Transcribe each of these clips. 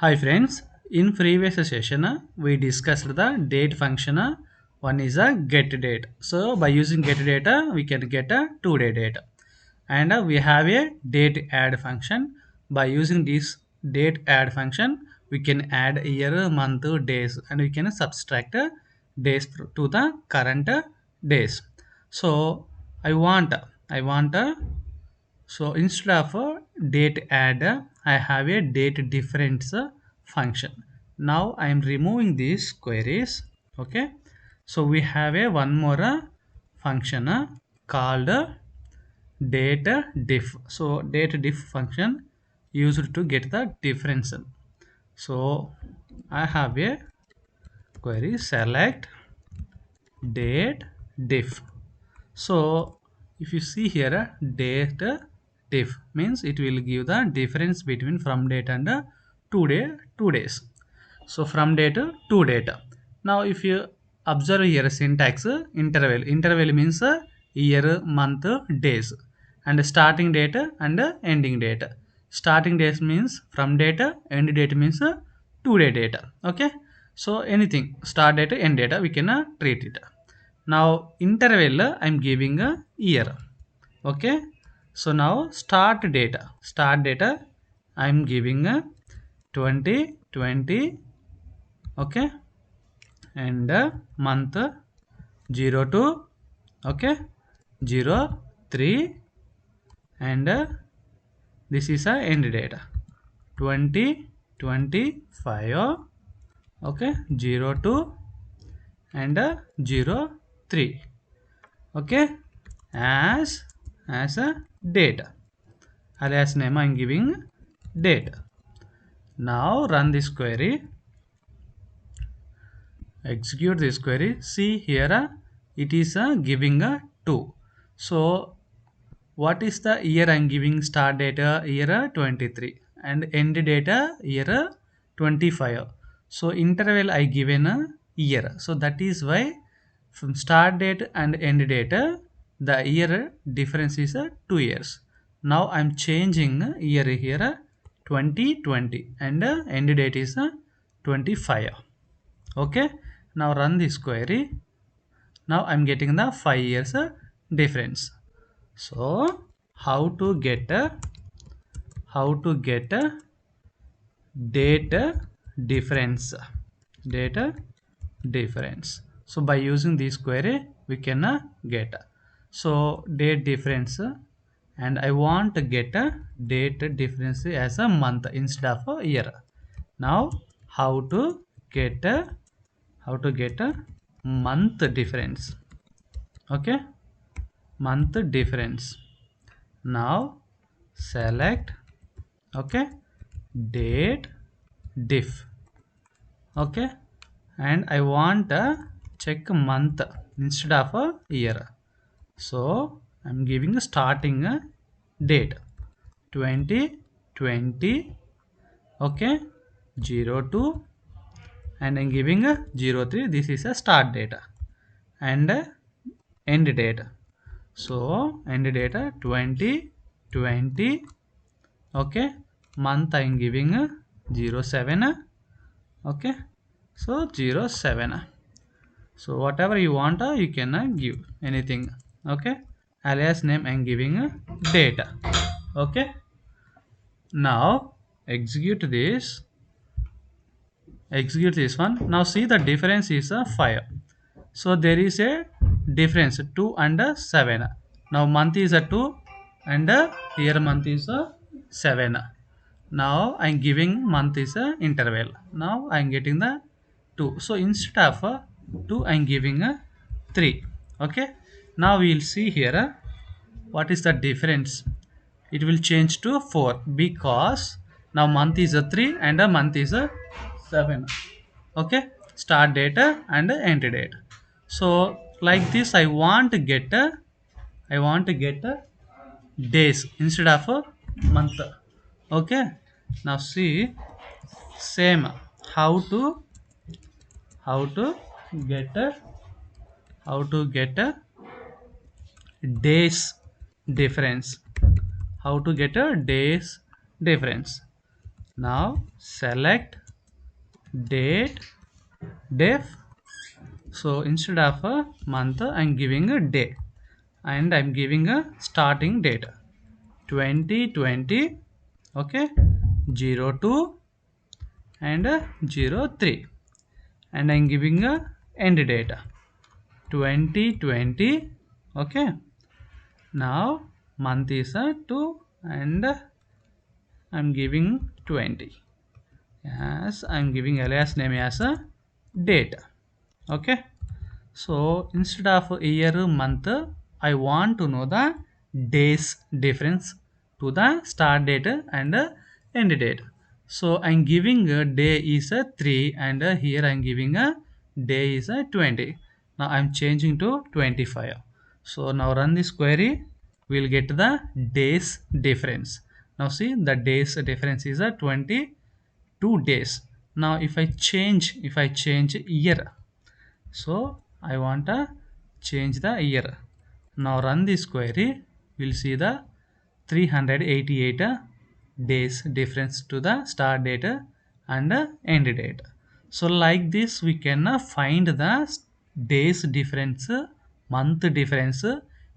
Hi friends, in previous session we discussed the date function. One is a get date. So by using get data we can get a 2-day date. And we have a date add function. By using this date add function we can add year, month, days, and we can subtract days to the current days. So I want I want so instead of a date add, I have a date difference function. Now I am removing these queries. Okay. So we have a one more function called date diff. So date diff function used to get the difference. So I have a query select date diff. So if you see here date diff means it will give the difference between from date and 2 days. So from date to date. Now if you observe here syntax interval means year, month, days, and starting date and ending date. Starting date means from date, end date means 2-day data. Okay, so anything start date end data we can treat it. Now interval I'm giving a year. Okay, so now start data I'm giving a 2020. Okay, and month 02. Okay, 03, and this is a end data 2025. Okay, 02 and 03. Okay, as a date, alias name I'm giving date. Now run this query, execute this query. See here it is giving a 2. So what is the year I'm giving? Start data year 23 and end data year 25. So interval I given a year, so that is why from start date and end data the year difference is 2 years. Now I'm changing year here 2020 and end date is 25. Okay, now run this query. Now I'm getting the 5 years difference. So how to get a date difference, date difference. So by using this query we can get so date difference, and I want to get a date difference as a month instead of a year. Now how to get a month difference? Okay, month difference. Now select, okay, date diff. Okay, and I want a check month instead of a year. So I'm giving a starting date 2020. Okay, 02, and I'm giving a 03. This is a start data and end data. So end data 2020. Okay, month I'm giving a 07. Okay, so 07. So whatever you want you can give anything. Okay, alias name I'm giving a data. Okay, now execute this one. Now see the difference is a 5. So there is a difference 2 and 7. Now month is a 2 and year month is a 7. Now I'm giving month is a interval. Now I'm getting the 2. So instead of 2 I'm giving a 3. Okay, now we'll see here what is the difference. It will change to 4 because now month is a 3 and a month is a 7. Okay, start data and end date. So like this I want to get a days instead of a month. Okay, now see same how to how to get a how to get a days difference. How to get a days difference? Now select date def. So instead of a month, I'm giving a day, and I'm giving a starting date 2020. Okay, 02 and 03, and I'm giving a end date 2020. Okay, now month is a 2, and I'm giving 20. Yes, I'm giving alias name as a date. Okay, so instead of year month, I want to know the days difference to the start date and end date. So I'm giving a day is a 3, and here I'm giving a day is a 20. Now I'm changing to 25. So now run this query, we'll get the days difference. Now see, the days difference is a 22 days. Now if I change year, so I want to change the year. Now run this query, we'll see the 388 days difference to the start date and end date. So like this we can find the days difference, month difference,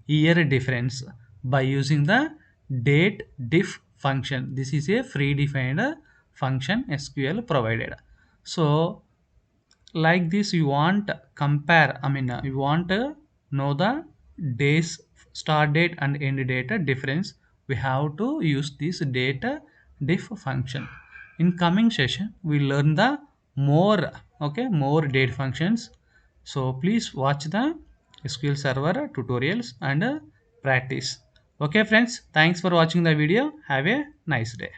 year difference by using the date diff function. This is a free defined function SQL provided. So like this you want compare, you want to know the days start date and end date difference, we have to use this data diff function. In coming session we learn the more, okay, more date functions. So please watch the SQL server tutorials and practice. Okay friends, thanks for watching the video. Have a nice day.